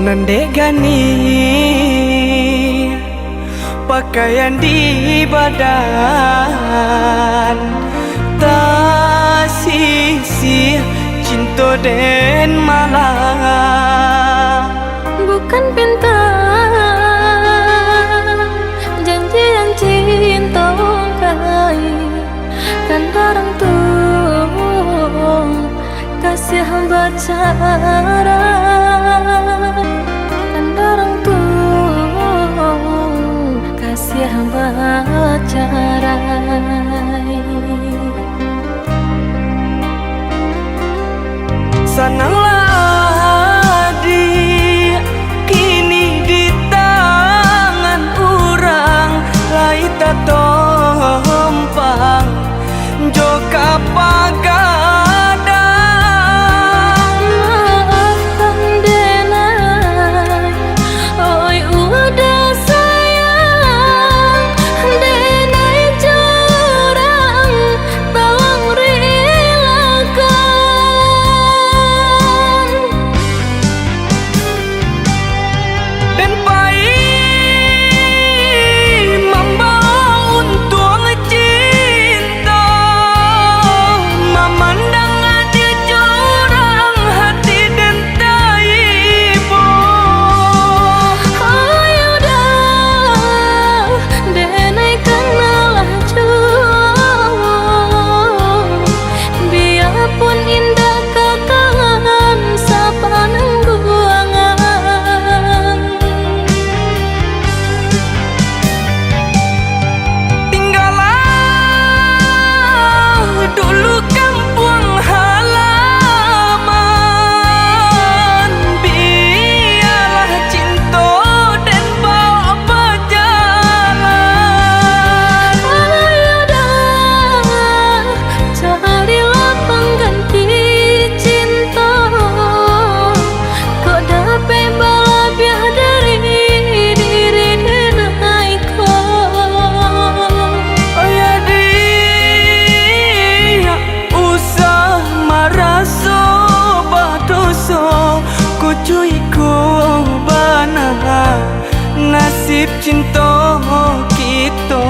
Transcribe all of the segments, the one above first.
Nandegani pakaian di badan, tak sisi cinta dan malah. Bukan pinta janji yang cinta kai, kan orang tuh kasih hamba cara, kan orang tuh kasih hamba cara. Sananglah adik kini di tangan orang, lai tak tompang joka pagadang. Maafkan denai, oi udah sayang, denai curang tawang relakan. Dan baik membawa untung cinta, memandang adil curang hati dan taibo. Oi udah denai kenalah juang, biarpun indah kakangan sapanang guangan. Tinggallah dulu kampung halaman, biarlah cinta dan bawa berjalan. Oi udah carilah pengganti cinta, kok dapat bala biar dari diri denaiku. Oh ya dia usah maraso badoso, kucuy ku bana nasib cinta kita.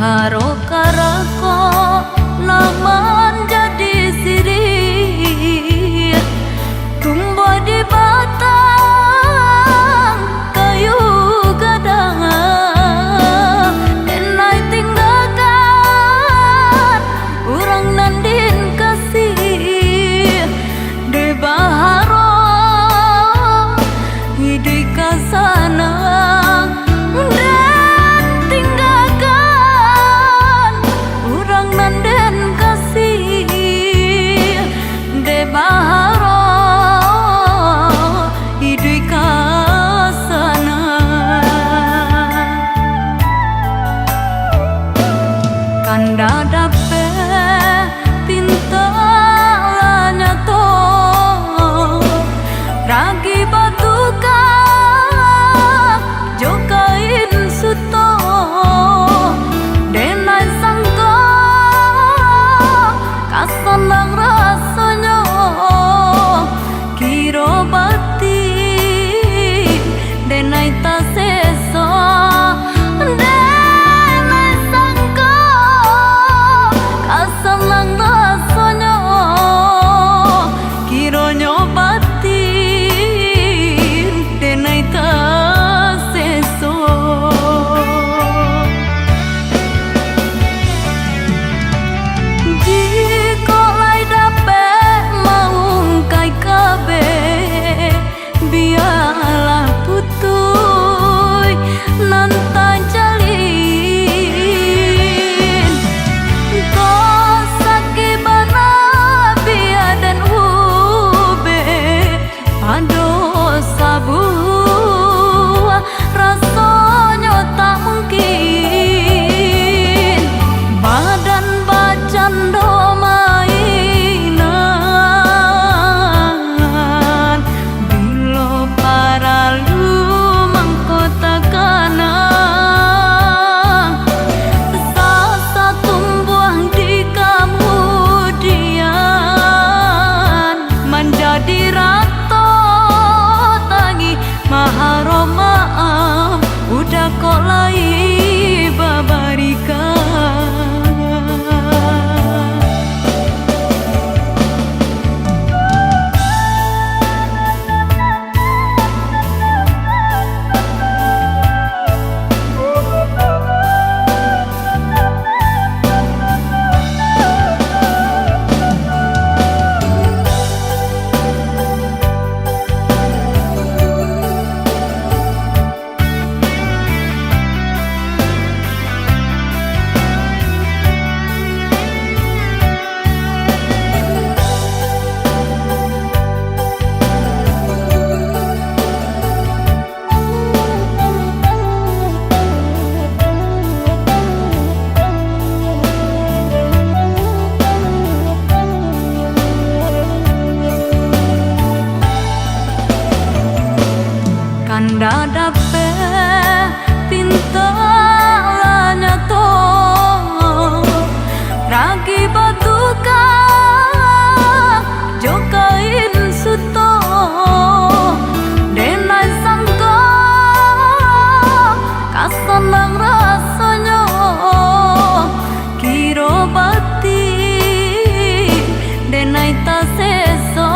baharo karako naman jadi sirih tumbuh di batang kayu gadang denai tinggalkan urang nandin kasih de baharo hidui kasana Kanda dape tintalanya to ragi batuka jokain suto denai sangko kasanang rasanya kiro bati denai taseso udah kok lai babarika Kanda dape tintalanya to ragi batuka jokain suto denai sangko kasanang rasanya kiro bati denai taseso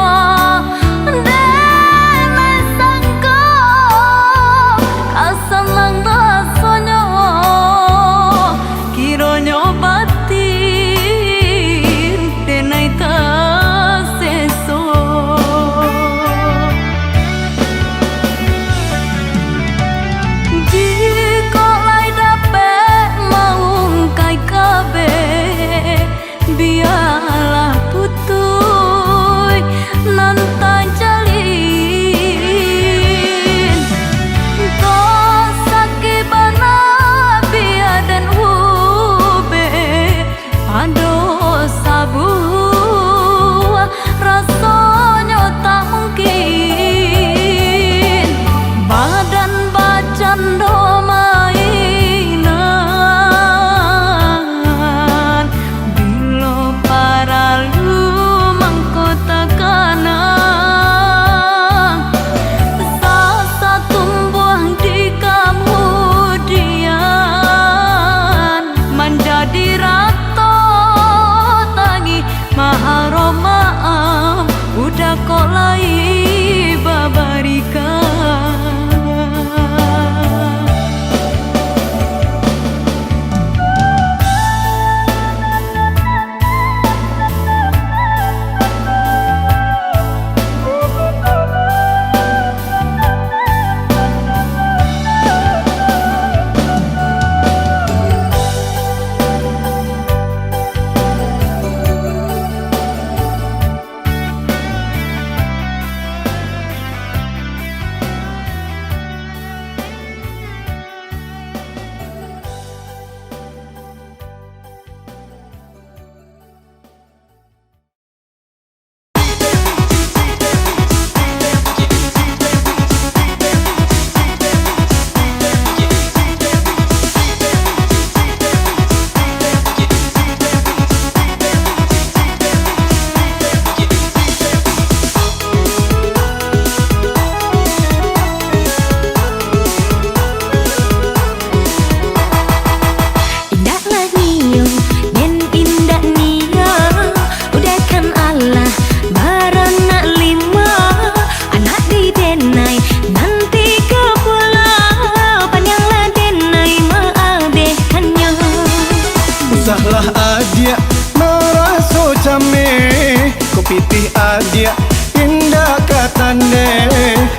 Usahlah adia meraso came, kopi tih adia indah katande.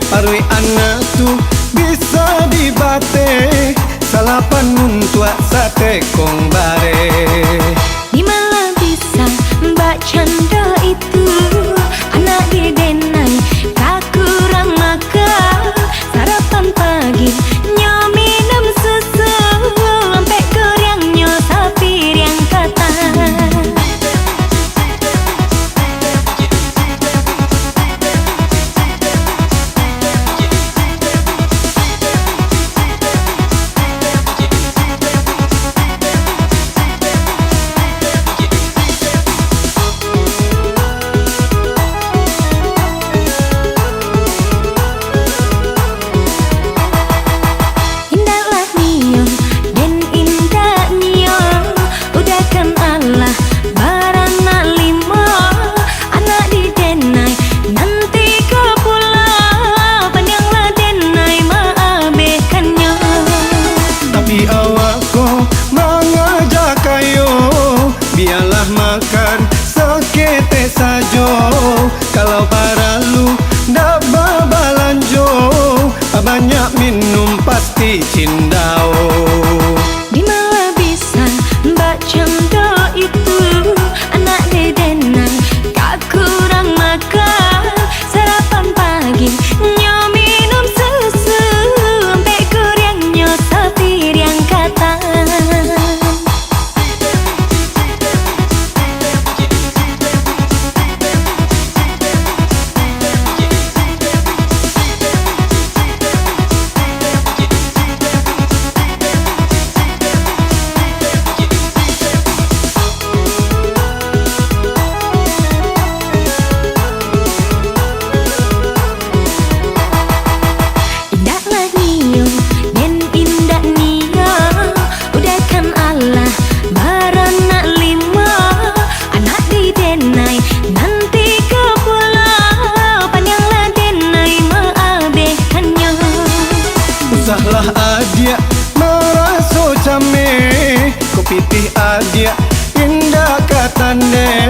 Parui anak tu bisa dibate, salapan muntua sate kong bare. Di mana bisa mbak canda itu, anak di denai tak kurang makan. Sarapan pagi nyo minum susu, sampai gorengnyo sapi yang kata. Indahlah nio dan indah nio, udahkan Allah barana lima. Anak di denai nanti ke pulau, panjanglah denai maabaikannya. Tapi awakku mengajak kayo, biarlah makan sekete sajo. Kalau paralu ndak babalanjo, banyak minum pasti cindao. Di mana bisa mbak canda itu, anak di denai tak kurang makan. Sarapan pagi nyo minum susu, sampai gorengnyo sapi yang kata. Indahlah nio dan indah nio, udahkan Allah barana lima. Anak di denai nanti ke pulau, panjanglah denai maabaikannya. Usahlah adia meraso came, kopi tih adia indah katande.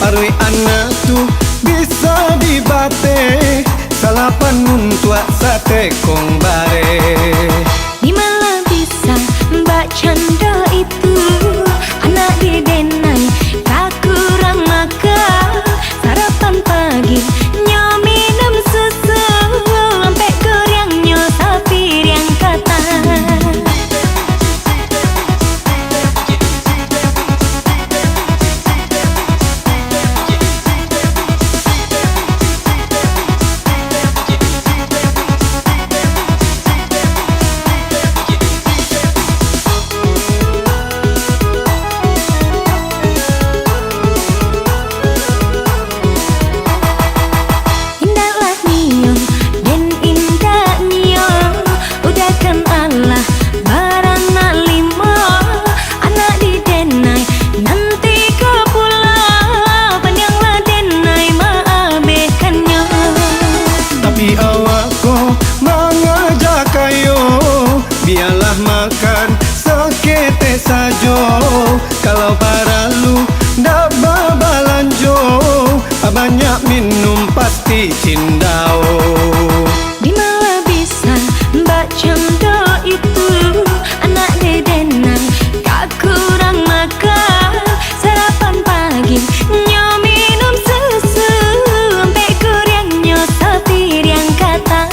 Parui anak tu bisa dibate, salapan muntua sate kong bare. Di mana bisa mbak canda itu, anak di denai tak kurang makan. Sarapan pagi nyo minum susu, sampai gorengnyo sapi yang kata. Indahlah nio dan indah nio, udahkan Allah barana lima. Anak di denai nanti ke pulau, panjanglah denai maabaikannya. Tapi awakku mengajak kayo, biarlah makan sekete sajo. Kalau paralu ndak babalanjo, banyak minum pasti cindao. Di mana bisa mbak canda itu, anak di denai tak kurang makan. Sarapan pagi nyo minum susu, sampai gorengnyo sapi yang kata.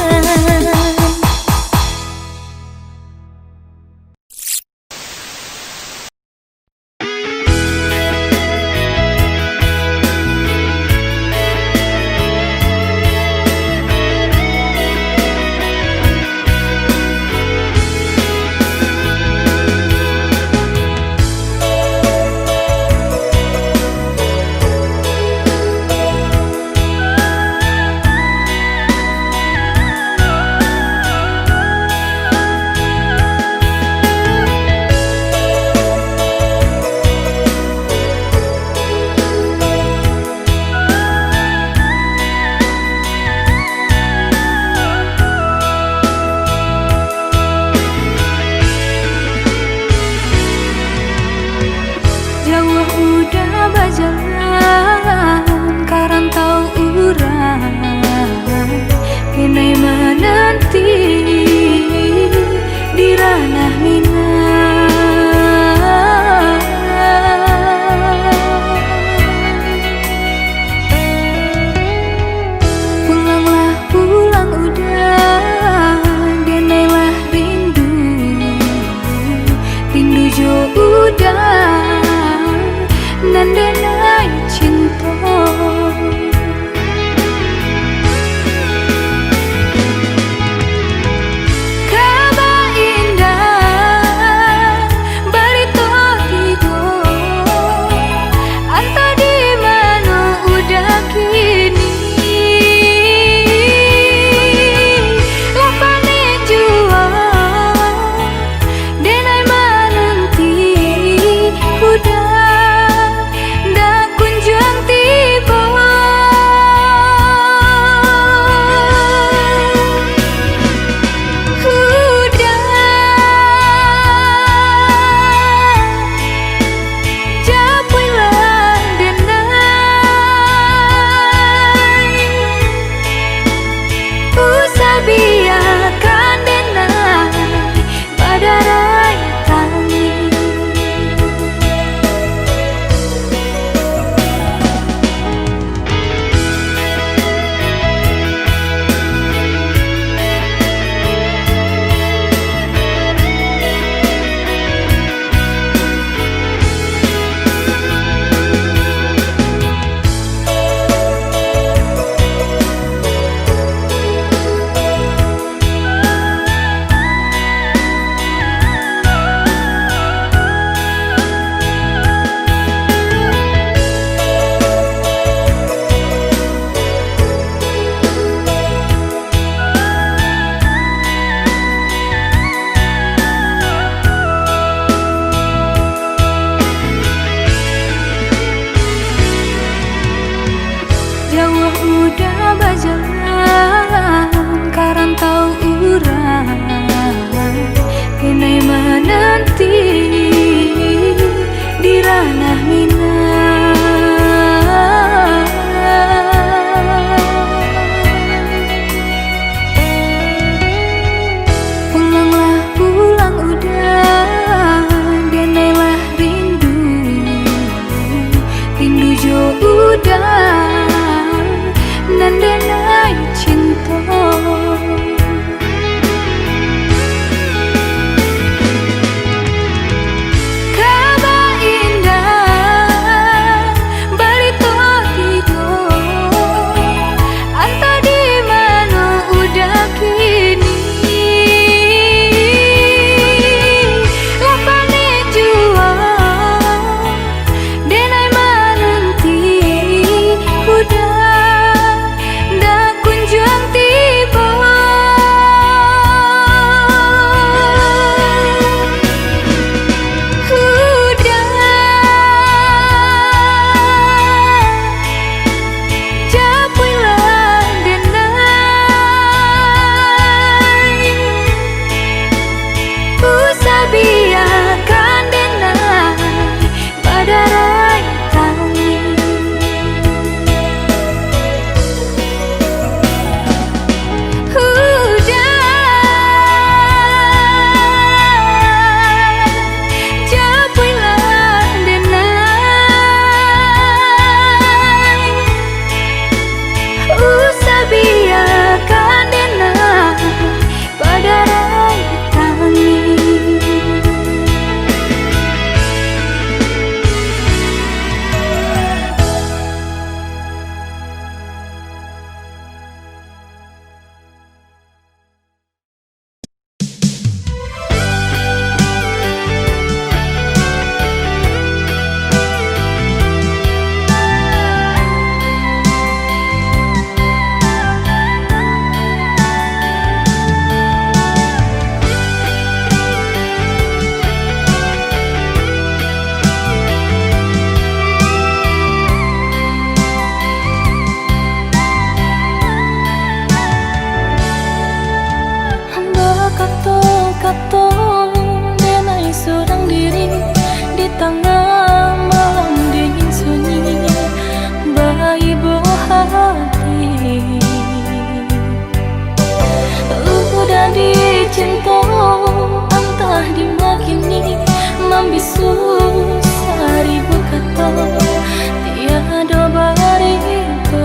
tiada barito.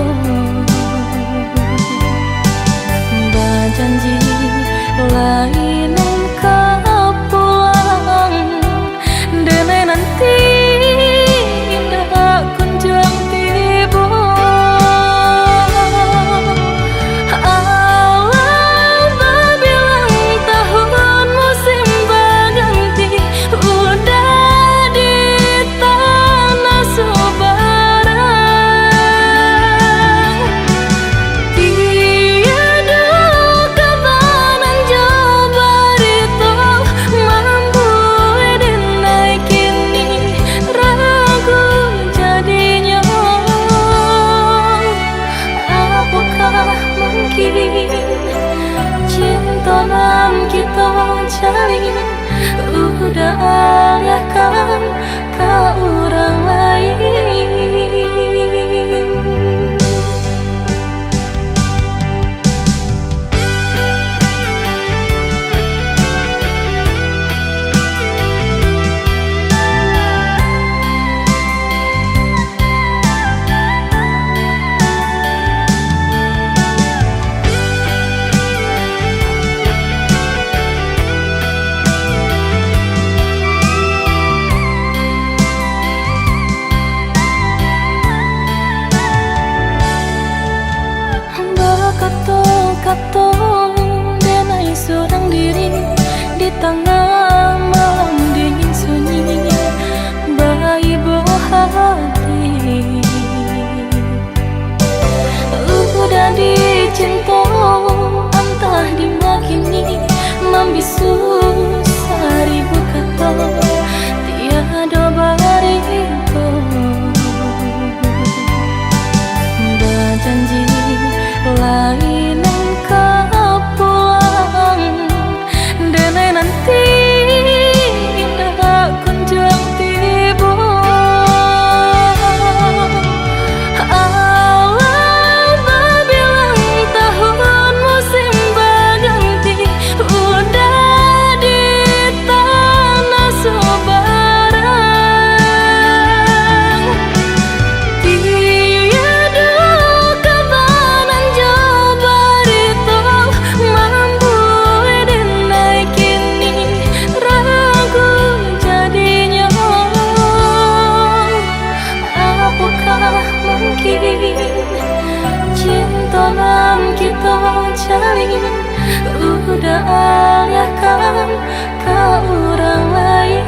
Berjanji lain engkau pulang, denai nanti indah kunjung tiba. Alam berbilang tahun musim berganti, udah di tanah sebarang. Tiada kabanan jauh barito, mampu denai kini ragu jadinya. Apakah mungkin cinta nam kita jalin udah alihkan ke orang lain? Kato denai seorang diri di tengah malam dingin sunyi, bayi buah hati udah dicinta entah dimakini, membisu seribu kata tiada barito. Berjanji lain engkau pulang, denai nanti indah kunjung tiba. Alam berbilang tahun musim berganti, udah di tanah sebarang. Tiada kabanan jauh barito, mampu denai kini ragu jadinya. Apakah mungkin cinta nam kita jalin udah alihkan ke orang lain?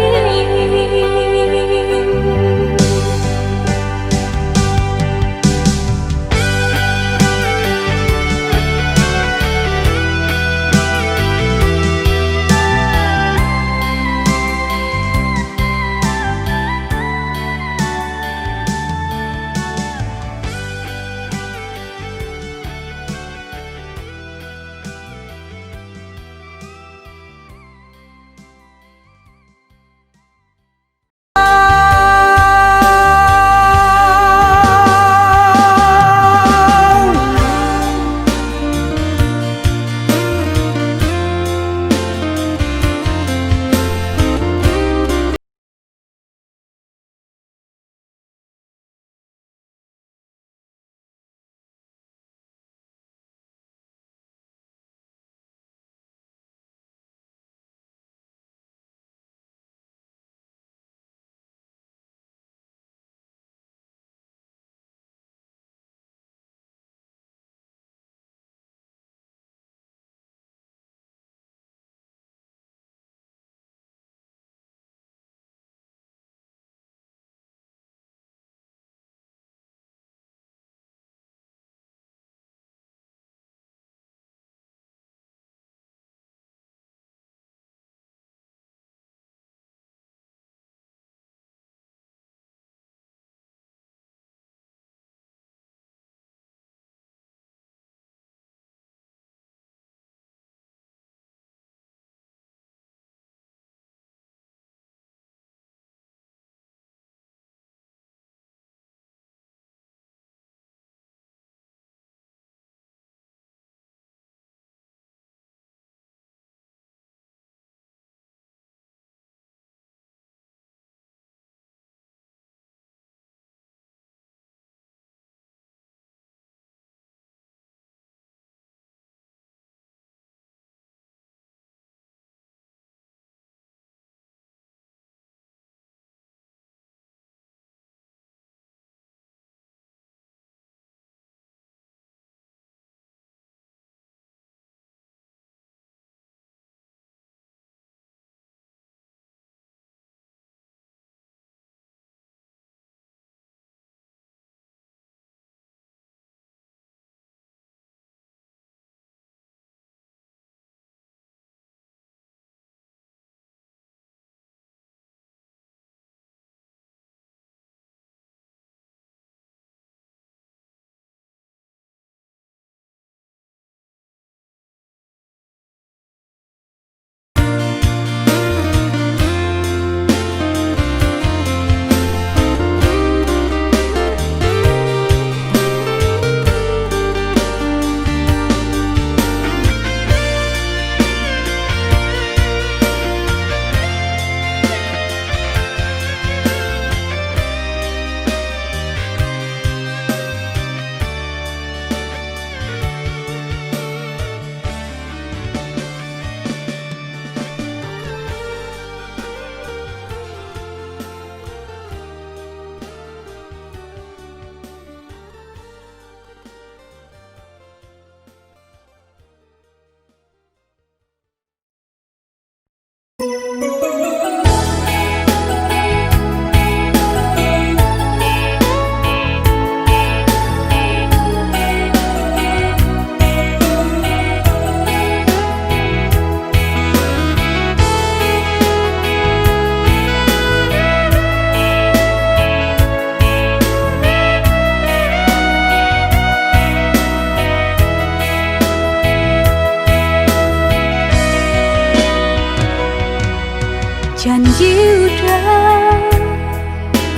Janji udah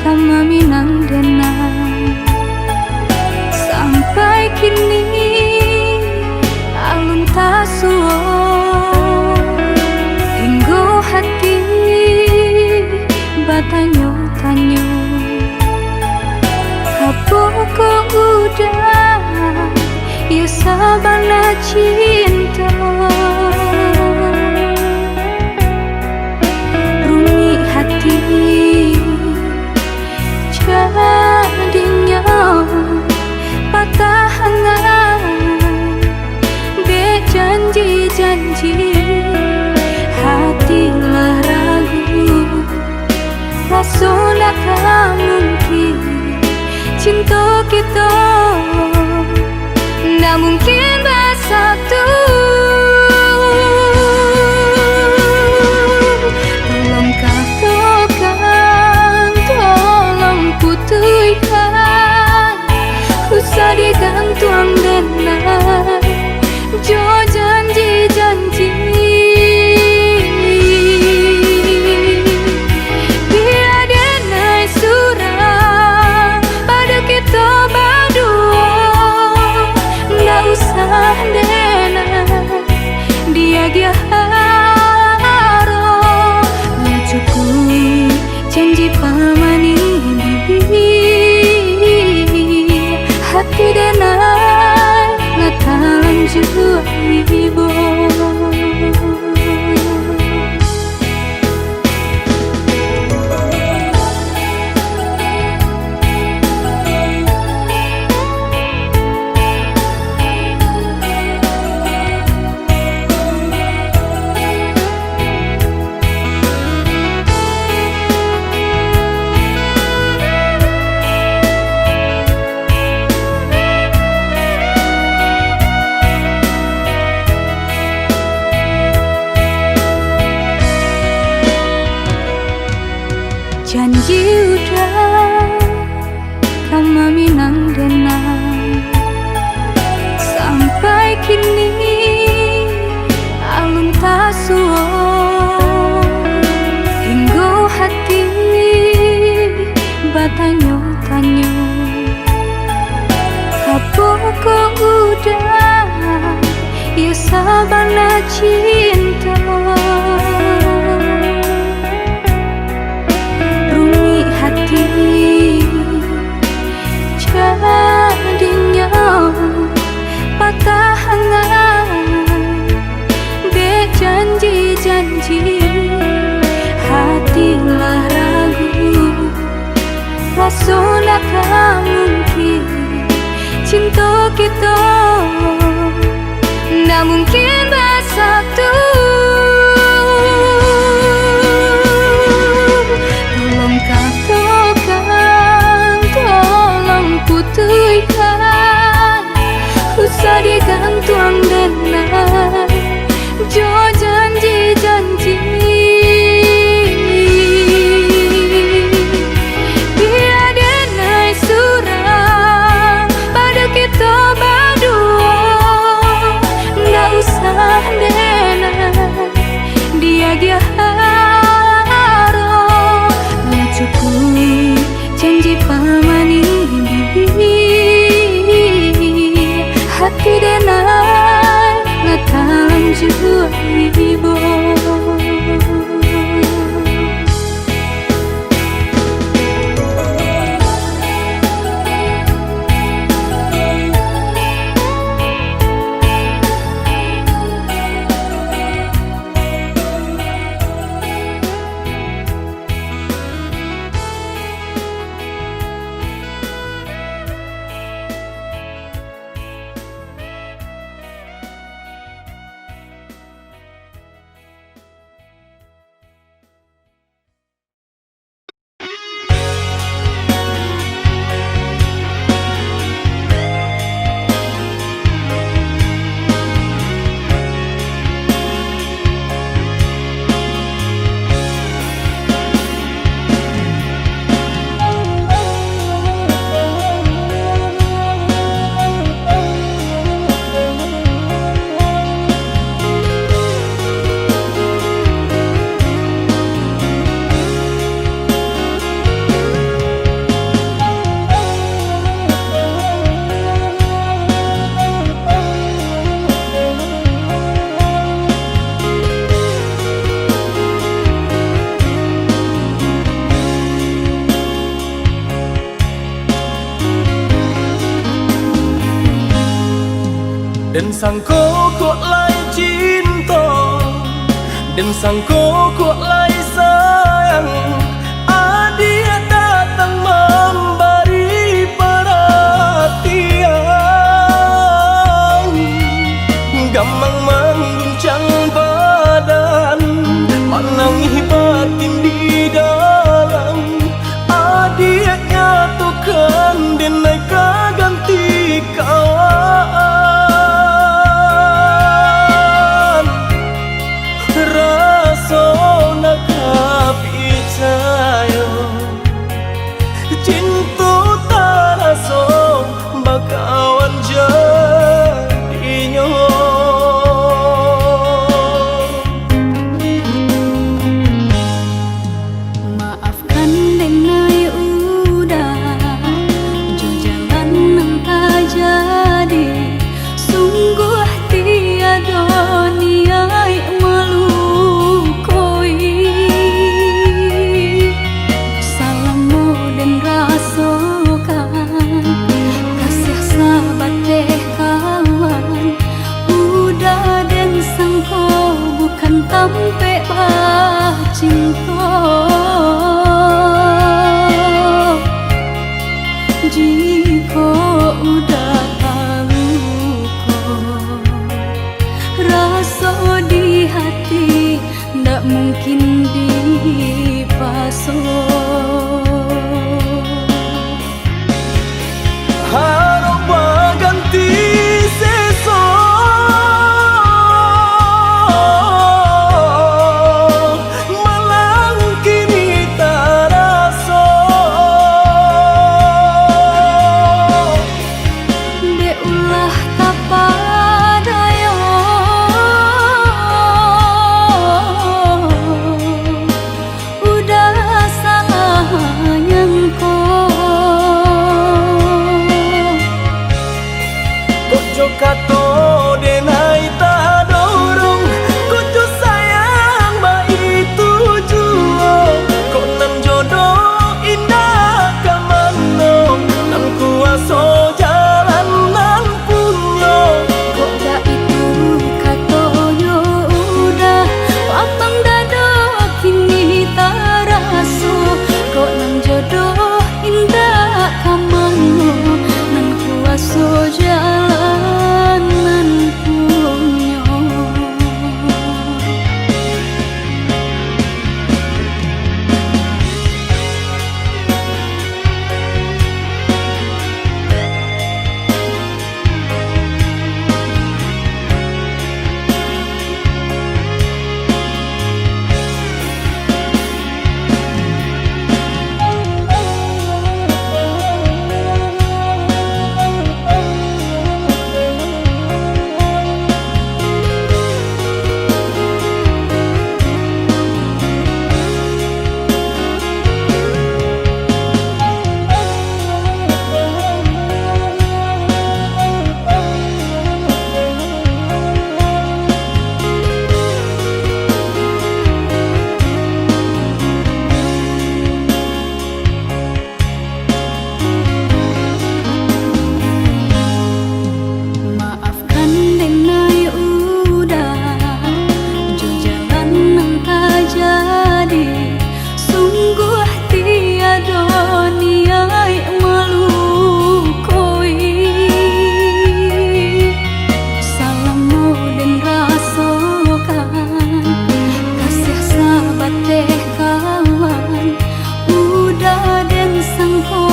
kama minang denang, sampai kini alun tasuo hinggo hati batanyo-tanyo kapoko udah ya sabana cinta. Jadinya patah hangat de janji-janji, hatilah ragu rasanya tak mungkin cinta kita nggak mungkin bersatu. Tolong katakan, tolong putuskan, usah digantung dengan jo janji-janji. Biar denai surah pada kita berdua, nggak usah denai dia haro, ya cukup janji pamani hati denai natalan jua ibu. Janji udah kama minang denang, sampai kini alun tasuo hinggo hati batanyo-tanyo kapoko udah ya sabana cinta. Jadinya patah hangat de janji-janji, hatilah ragu rasanya tak mungkin cinta kita nggak mungkin bersatu. Tolong katakan, tolong putuskan, usah digantung dengan jo janji-janji. Biar denai surah pada kita berdua, nggak usah denai dia haro, ya cukup janji pamani hati denai natalan jua ibu. Dan sangko kok lai cinta, dan sangko kok lai sayang. Dia datang memberi perhatian, gamang mengguncang badan, menangi batin di dalam. Dia nyatukan denai kaganti kawan. Raso nak picayo, cinta tak raso bakawan jadinya. Maafkan denai udah jo jalan nang tak jadi. Sungguh tiada niat melukoi. Salahmu dan rasakan kasih sahabat deh kawan. Udah dan sangko bukan tampe bah cinta. Jika udah tahu kok rasa di hati ndak mungkin dipasok. Harap ganti sesok, malang kini tak rasa. De ulah tapadayo, udah salah nyangko. Kojo kato denai tak dorong, kojo sayang ba itu juo. Kok nan jodoh indah kamano, nan kuaso jalan nan punyo. Kok dah itu katoyo udah lapang dada kini tak raso. Kok nang jodoh indah kamano, nan kuaso jalan nan punyo. Maafkan denai udah jo jalan nang tak jadi. Sungguh tiada niat melukoi. Salahmu dan rasakan kasih sahabat deh kawan. Udah dan sangko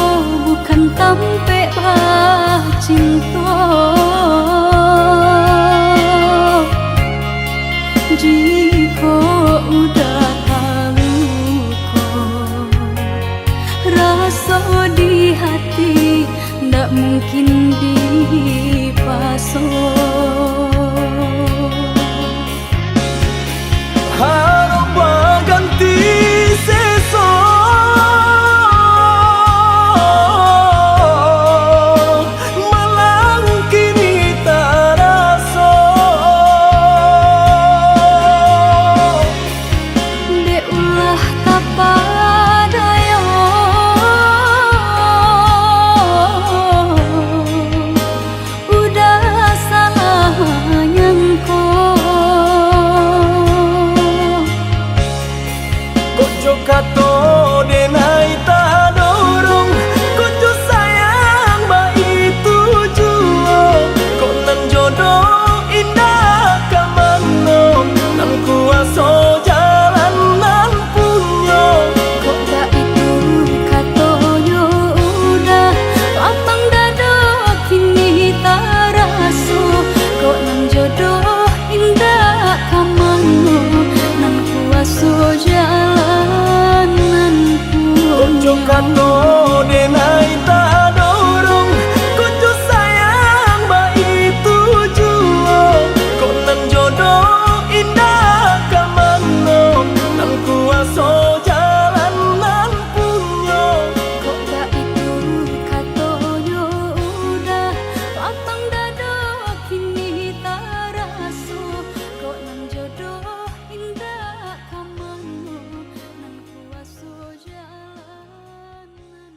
bukan tampe bah cinta. Jika udah tahu kok rasa di hati ndak mungkin dipasok. Harap ganti sesok, malang kini tak rasa. De ulah tapadayo, udah salah denai tak dorong kudu sayang baik tujuo konan jodoh indah kamano nan kuaso jalan nan punyo Kok gak itu katoyo udah lapang dado kini taraso kok nan jodoh indah kamano nan kuaso jalan nan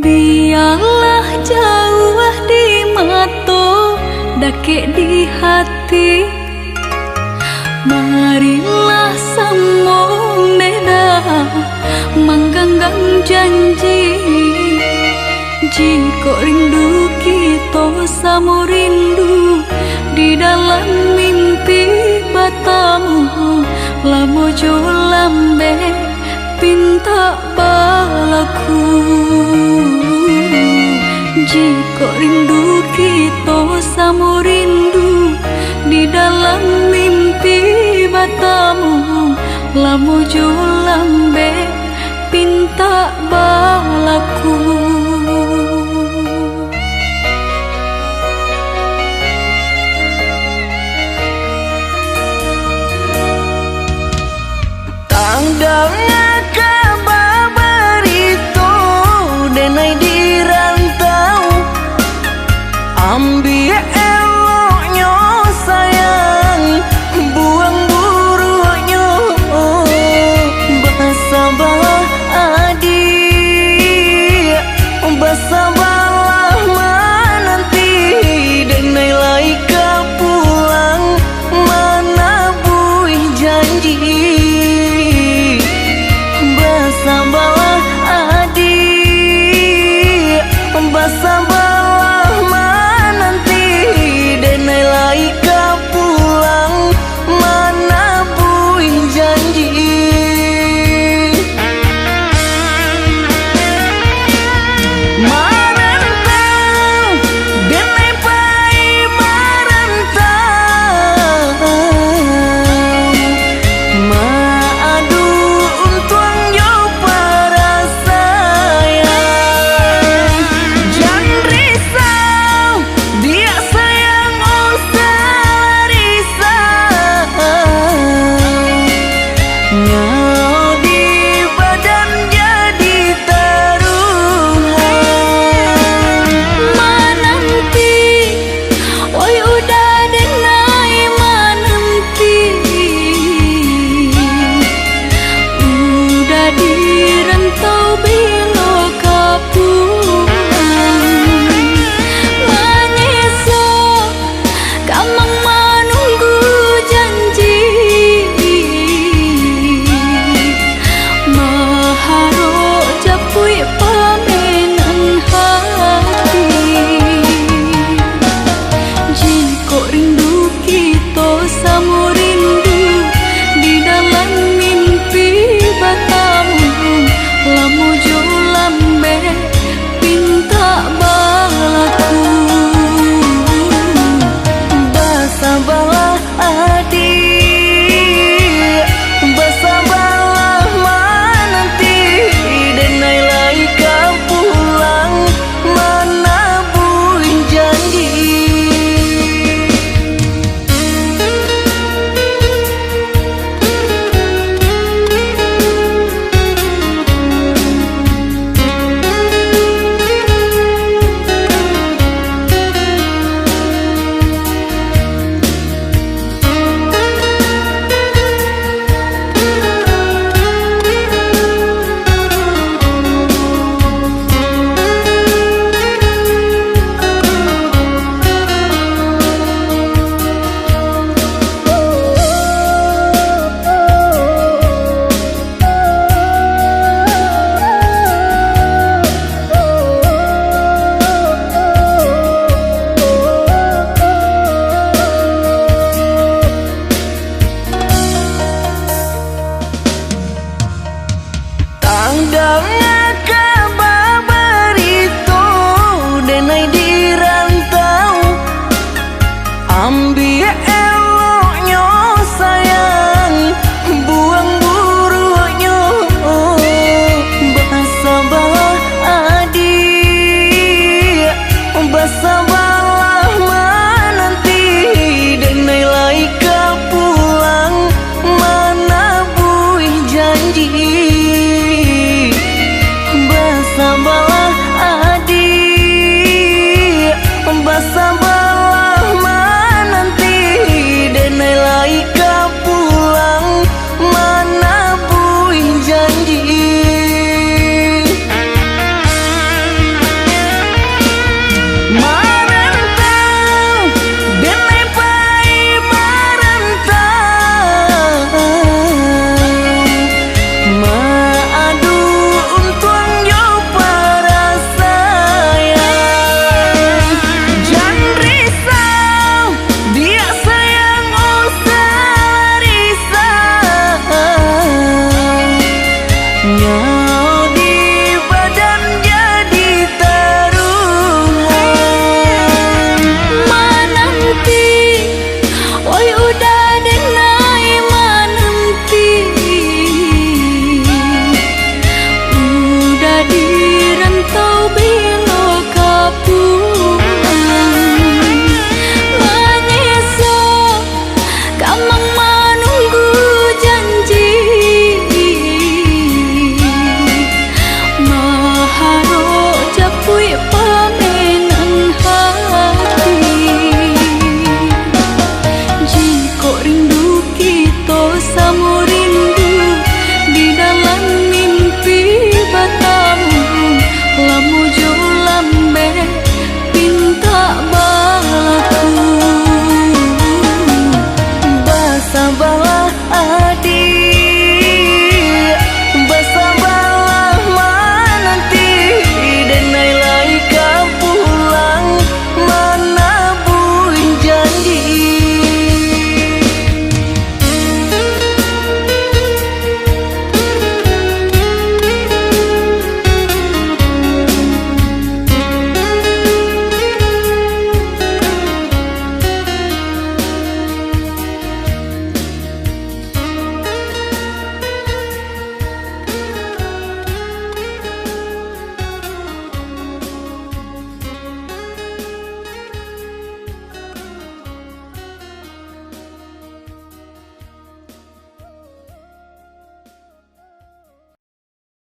Biarlah jauh di mata, dake di hati. Marilah sambung beda, menggenggam janji. Jika rindu kita sama rindu di dalam mimpi batamu, lamo jo lambe pinta balaku. Jika rindu kita sama rindu di dalam mimpi batamu, lamo jo lambe pinta balaku. Tandangnya kabar itu denai di rantau, ambil